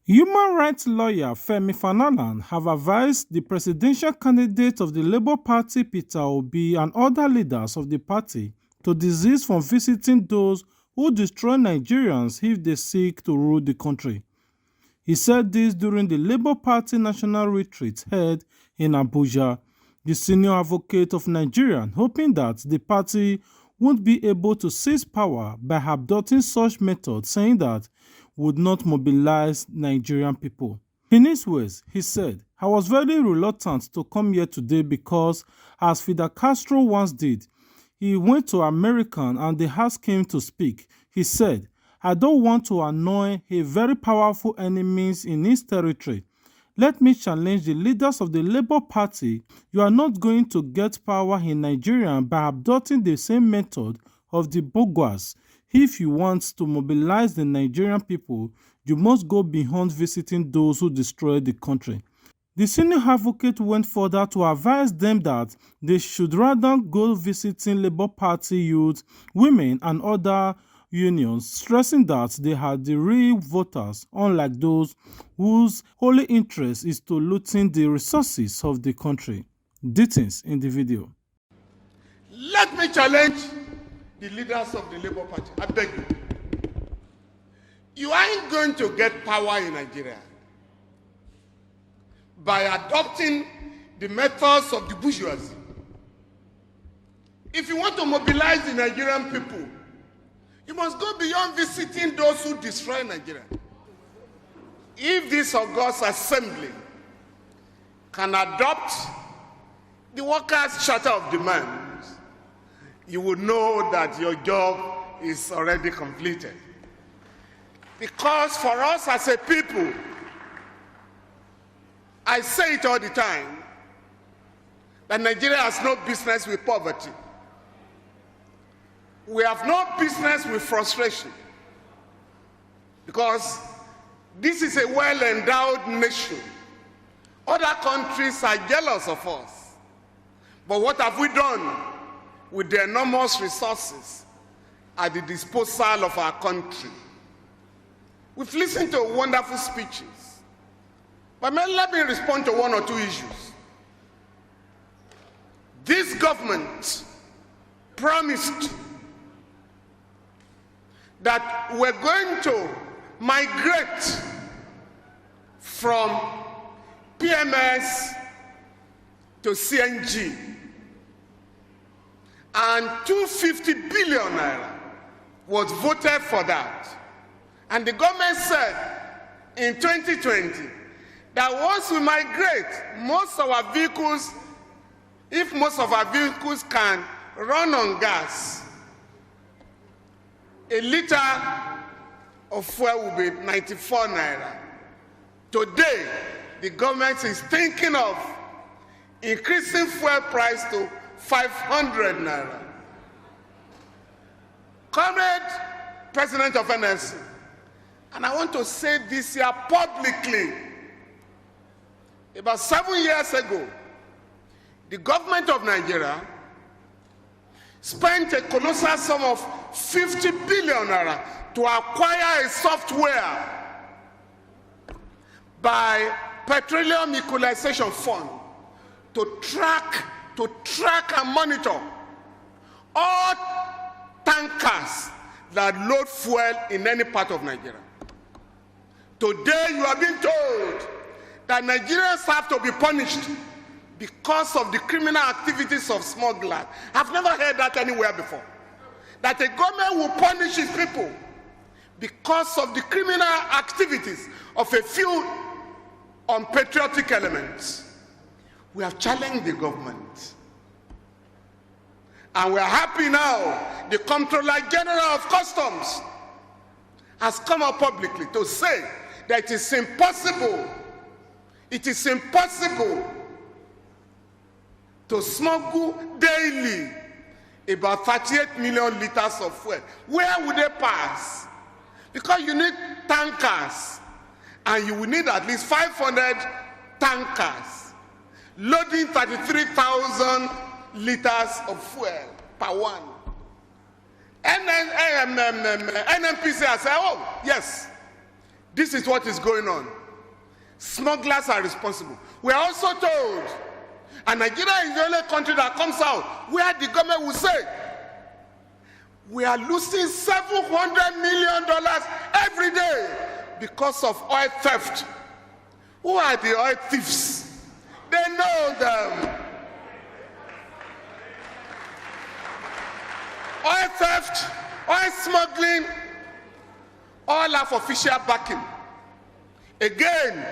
Human rights lawyer Femi Falana have advised the presidential candidate of the Labour Party Peter Obi and other leaders of the party to desist from visiting those who destroy Nigerians if they seek to rule the country. He said this during the Labour Party national retreat held in Abuja. The senior advocate of Nigeria hoping that the party won't be able to seize power by adopting such methods, saying that would not mobilize Nigerian people. In his words, he said, "I was very reluctant to come here today because, as Fidel Castro once did, he went to America and they asked him to speak. He said, I don't want to annoy a very powerful enemies in his territory. Let me challenge the leaders of the Labour Party. You are not going to get power in Nigeria by adopting the same method of the bourgeois. If you want to mobilize the Nigerian people, you must go beyond visiting those who destroy the country." The senior advocate went further to advise them that they should rather go visiting Labour Party youth, women and other unions, stressing that they are the real voters, unlike those whose only interest is to looting the resources of the country. Details in the video. Let me challenge the leaders of the Labour Party. I beg you. You aren't going to get power in Nigeria by adopting the methods of the bourgeoisie. If you want to mobilize the Nigerian people, you must go beyond visiting those who destroy Nigeria. If this August Assembly can adopt the Workers' Charter of Demands, you will know that your job is already completed. Because for us as a people, I say it all the time, that Nigeria has no business with poverty. We have no business with frustration, because this is a well-endowed nation. Other countries are jealous of us. But what have we done with the enormous resources at the disposal of our country? We've listened to wonderful speeches, but let me respond to one or two issues. This government promised that we're going to migrate from PMS to CNG, and 250 billion naira was voted for that. And the government said in 2020 that once we migrate, most of our vehicles, if most of our vehicles can run on gas, a liter of fuel will be 94 naira. Today, the government is thinking of increasing fuel price to 500 naira. Comrade President of NSC, and I want to say this here publicly, about 7 years ago, the government of Nigeria spent a colossal sum of 50 billion naira to acquire a software by Petroleum Equalization Fund to track and monitor all tankers that load fuel in any part of Nigeria. Today, you are being told that Nigerians have to be punished because of the criminal activities of smugglers. I've never heard that anywhere before. That a government will punish its people because of the criminal activities of a few unpatriotic elements. We have challenged the government. And we are happy now the Comptroller General of Customs has come out publicly to say that it is impossible to smuggle daily about 38 million liters of fuel. Where would they pass? Because you need tankers, and you will need at least 500 tankers loading 33,000 liters of fuel per one. NNPC has said, oh, yes, This is what is going on. Smugglers are responsible. We are also told, and Nigeria is the only country that comes out where the government will say, we are losing $700 million every day because of oil theft. Who are the oil thieves? They know them. Oil theft, oil smuggling, all have official backing. Again,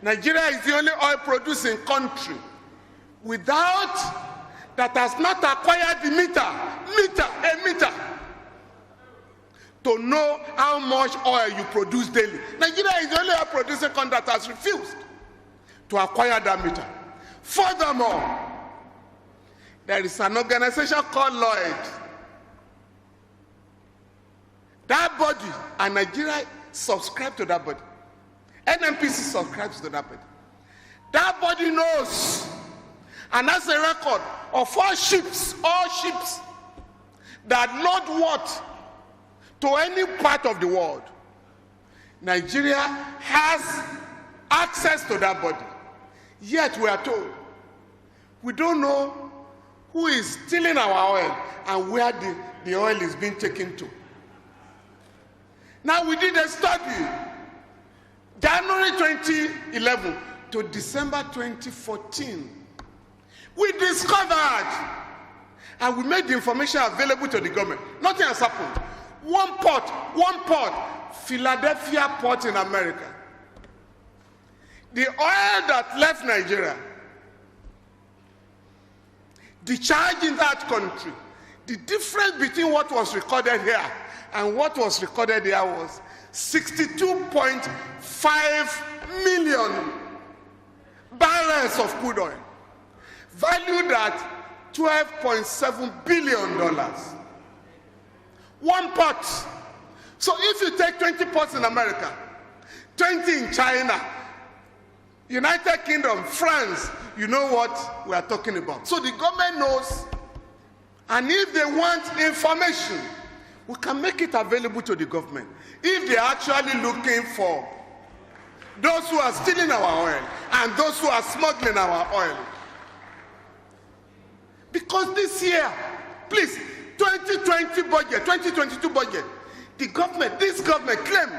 Nigeria is the only oil producing country without that has not acquired the meter to know how much oil you produce daily. Nigeria is the only oil producing country that has refused to acquire that meter. Furthermore, there is an organization called Lloyd. That body, and Nigeria subscribes to that body. NNPC subscribes to that body. That body knows and has a record of all ships that load what to any part of the world. Nigeria has access to that body. Yet we are told we don't know who is stealing our oil and where the oil is being taken to. Now we did a study, January 2011 to December 2014. We discovered, and we made the information available to the government. Nothing has happened. One port, Philadelphia port in America. The oil that left Nigeria, the charge in that country, the difference between what was recorded here and what was recorded there was 62.5 million barrels of crude oil, valued at $12.7 billion. One port. So if you take 20 ports in America, 20 in China, United Kingdom, France, you know what we are talking about. So the government knows, and if they want information, we can make it available to the government. If they are actually looking for those who are stealing our oil and those who are smuggling our oil. Because this year, please, 2020 budget, 2022 budget, this government claimed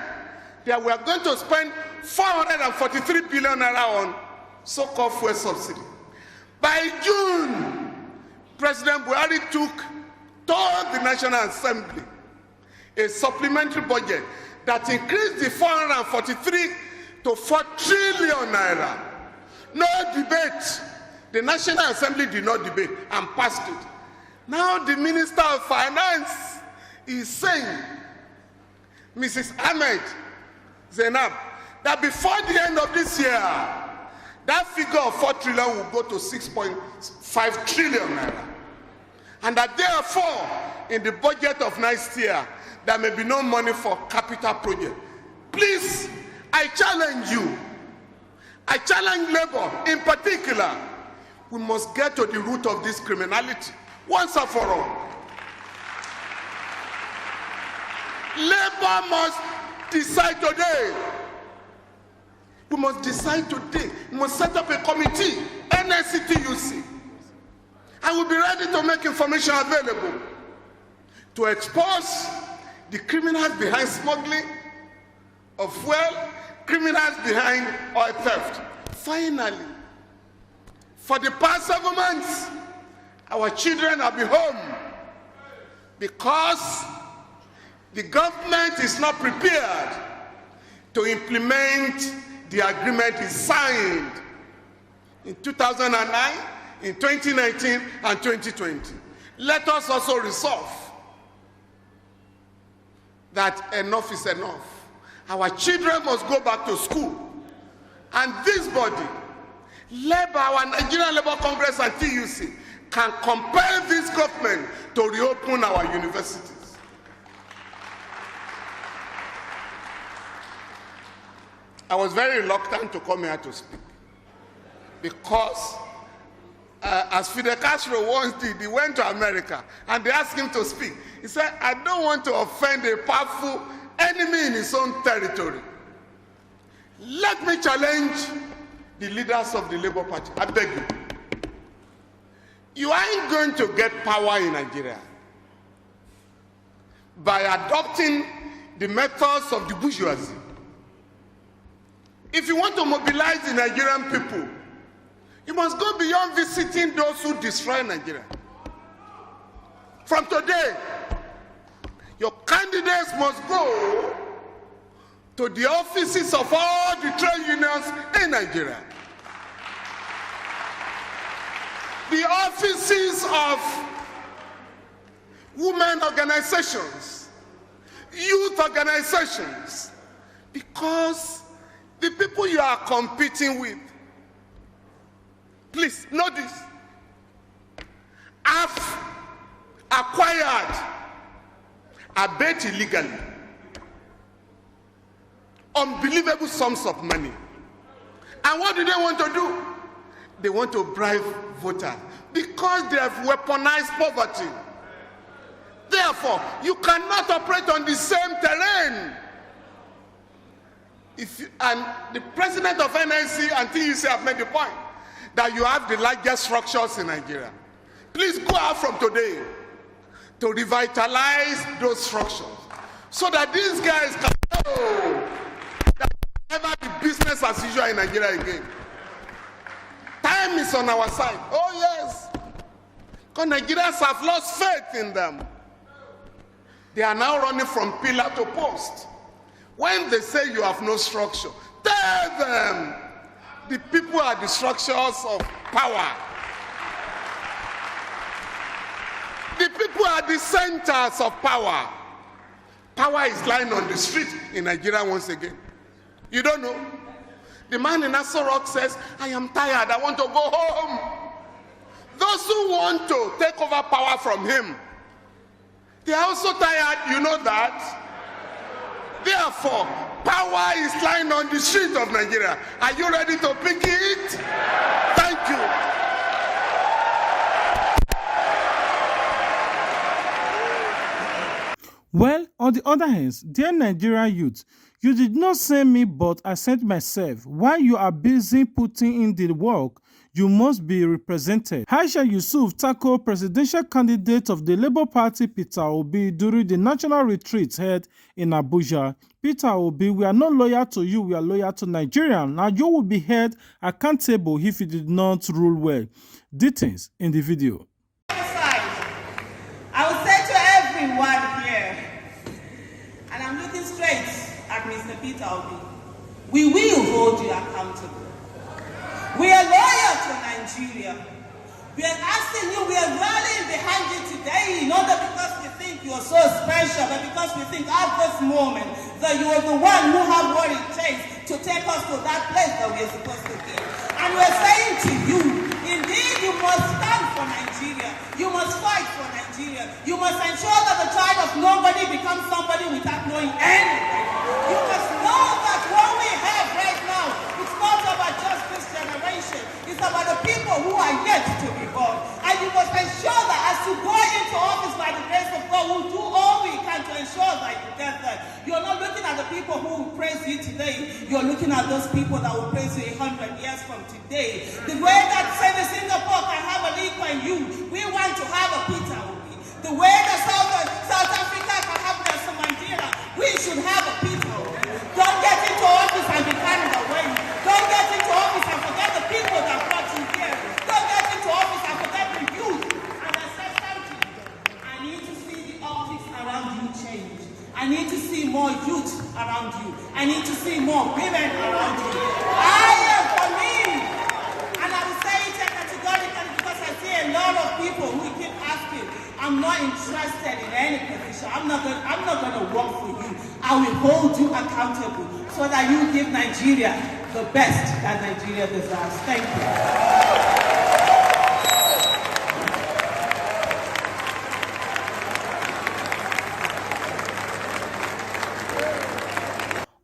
that we are going to spend 443 billion naira on so-called fuel subsidy. By June, President Buhari told the National Assembly a supplementary budget that increased the 443 to 4 trillion naira. No debate. The National Assembly did not debate and passed it. Now the Minister of Finance is saying, Mrs. Ahmed Zainab, that before the end of this year, that figure of 4 trillion will go to 6.5 trillion naira. And that therefore, in the budget of next year, there may be no money for capital projects. Please, I challenge you. I challenge Labour in particular. We must get to the root of this criminality once and for all. Labour must decide today. We must decide today. We must set up a committee, NSCTUC, and we'll be ready to make information available to expose the criminals behind smuggling of fuel, criminals behind oil theft. Finally, for the past 7 months, our children have been home because the government is not prepared to implement the agreement it signed in 2009, in 2019, and 2020. Let us also resolve that enough is enough. Our children must go back to school. And this body, led by our Nigerian Labour Congress and TUC, can compel this government to reopen our universities. I was very reluctant to come here to speak because as Fidel Castro once did, he went to America and they asked him to speak. He said, I don't want to offend a powerful enemy in his own territory. Let me challenge the leaders of the Labour Party. I beg you. You ain't going to get power in Nigeria by adopting the methods of the bourgeoisie. If you want to mobilize the Nigerian people, you must go beyond visiting those who destroy Nigeria. From today, your candidates must go to the offices of all the trade unions in Nigeria. The offices of women organizations, youth organizations, because the people you are competing with, please notice, have acquired, albeit illegally, unbelievable sums of money. And what do they want to do? They want to bribe voters because they have weaponized poverty. Therefore, you cannot operate on the same terrain. And the president of NIC and TUC have made the point that you have the largest structures in Nigeria. Please go out from today to revitalize those structures so that these guys can know that never be business as usual in Nigeria again. Time is on our side. Oh yes. Because Nigerians have lost faith in them. They are now running from pillar to post. When they say you have no structure, tell them the people are the structures of power. The people are the centers of power. Power is lying on the street in Nigeria once again. You don't know? The man in Aso Rock says, I am tired, I want to go home. Those who want to take over power from him, they are also tired, you know that? Therefore, power is lying on the street of Nigeria. Are you ready to pick it? Thank you. Well, on the other hand, dear Nigerian youth, you did not send me, but I sent myself. While you are busy putting in the work, you must be represented. Aisha Yusuf tackled presidential candidate of the Labour Party, Peter Obi, during the national retreat held in Abuja. Peter Obi, we are not loyal to you, we are loyal to Nigeria. Now you will be held accountable if you did not rule well. Details in the video. I will say to everyone here, and I'm looking straight at Mr. Peter Obi, we will hold you accountable. We are loyal to Nigeria. We are asking you, we are rallying behind you today, not because we think you are so special, but because we think at this moment that you are the one who have what it takes to take us to that place that we are supposed to be. And we're saying to you, indeed, you must stand for Nigeria. You must fight for Nigeria. You must ensure that the child of nobody becomes somebody without knowing anything. You must know that what we have right now, it's not about just this generation. It's about the people who are yet to be born. And you must ensure that as you go into office by the grace of God, we'll do all we can to ensure that you get there. You're not looking at the people who will praise you today. You're looking at those people that will praise you 100 years from today. The way that Singapore can have a Lee Kuan Yew, we want to have a Peter Obi. The way that South Africa can have Nelson Mandela, we should have a Peter Obi. Don't get into office and be carried away. Don't get into office and forget the people that brought you here. Don't get into office and forget the youth. And I said something. I need to see the office around you change. I need to see more youth around you. I need to see more women around you. I am for me. And I will say it categorically because I see a lot of people who keep asking, I'm not interested in any position. I'm not going to work for you. I will hold you accountable so that you give Nigeria the best that Nigeria deserves. Thank you.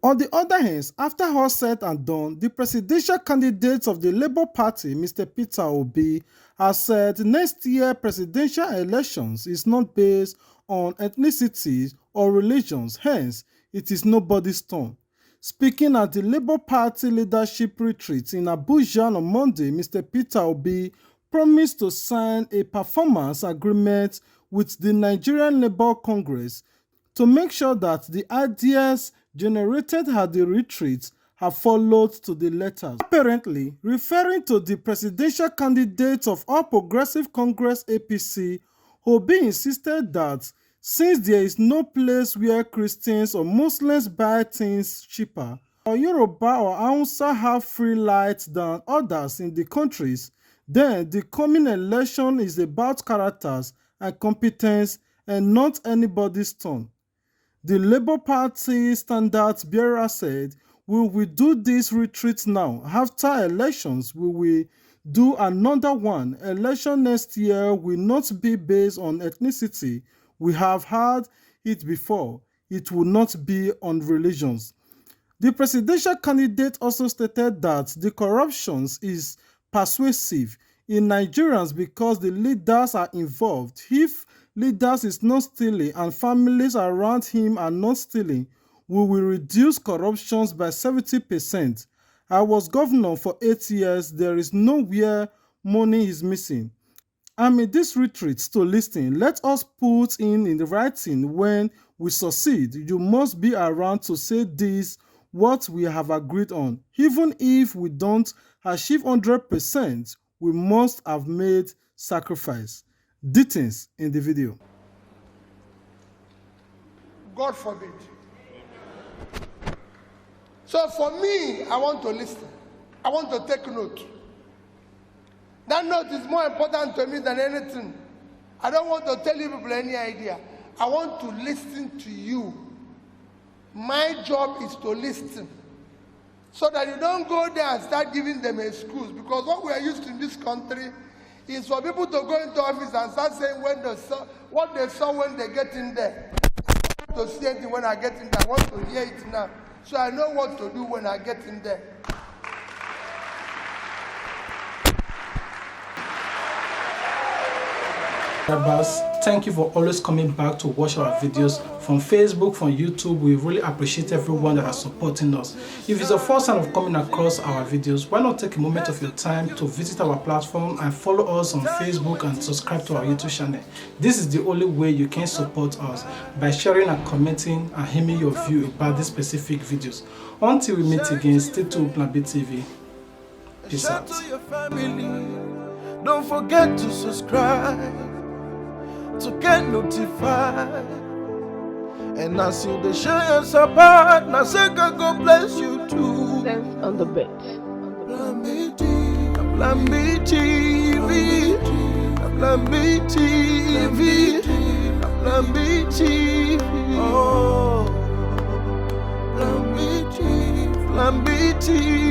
On the other hand, after all said and done, the presidential candidate of the Labour Party, Mr. Peter Obi, has said next year presidential elections is not based on ethnicity or religions, hence it is nobody's turn. Speaking at the Labour Party leadership retreat in Abuja on Monday, Mr. Peter Obi promised to sign a performance agreement with the Nigerian Labour Congress to make sure that the ideas generated at the retreat have followed to the letter. Apparently, referring to the presidential candidate of All Progressive Congress APC, Obi insisted that since there is no place where Christians or Muslims buy things cheaper, or Yoruba or Hausa have free light than others in the countries, then the coming election is about characters and competence and not anybody's turn. The Labour Party standard bearer said, "We will do this retreat now. After elections, we will do another one. Election next year will not be based on ethnicity. We have had it before. It will not be on religions." The presidential candidate also stated that the corruption is pervasive in Nigerians because the leaders are involved. If leaders is not stealing and families around him are not stealing, we will reduce corruption by 70%. I was governor for 8 years. There is nowhere money is missing. I'm in this retreat to listen. Let us put in the writing when we succeed. You must be around to say this, what we have agreed on. Even if we don't achieve 100%, we must have made sacrifice. Details in the video. God forbid. So for me, I want to listen. I want to take note. That note is more important to me than anything. I don't want to tell you people any idea. I want to listen to you. My job is to listen. So that you don't go there and start giving them excuse. Because what we are used to in this country is for people to go into office and start saying what they saw when they get in there. I want to see anything when I get in there. I want to hear it now. So I know what to do when I get in there. Thank you for always coming back to watch our videos from Facebook, from YouTube. We really appreciate everyone that is supporting us. If it's the first time of coming across our videos, why not take a moment of your time to visit our platform and follow us on Facebook and subscribe to our YouTube channel. This is the only way you can support us, by sharing and commenting and giving your view about these specific videos. Until we meet again, stay tuned with Nabi TV. Peace out. Don't forget to subscribe to get notified. And as you the show your support, now say God bless you too. Sense on the bed. Plan B TV.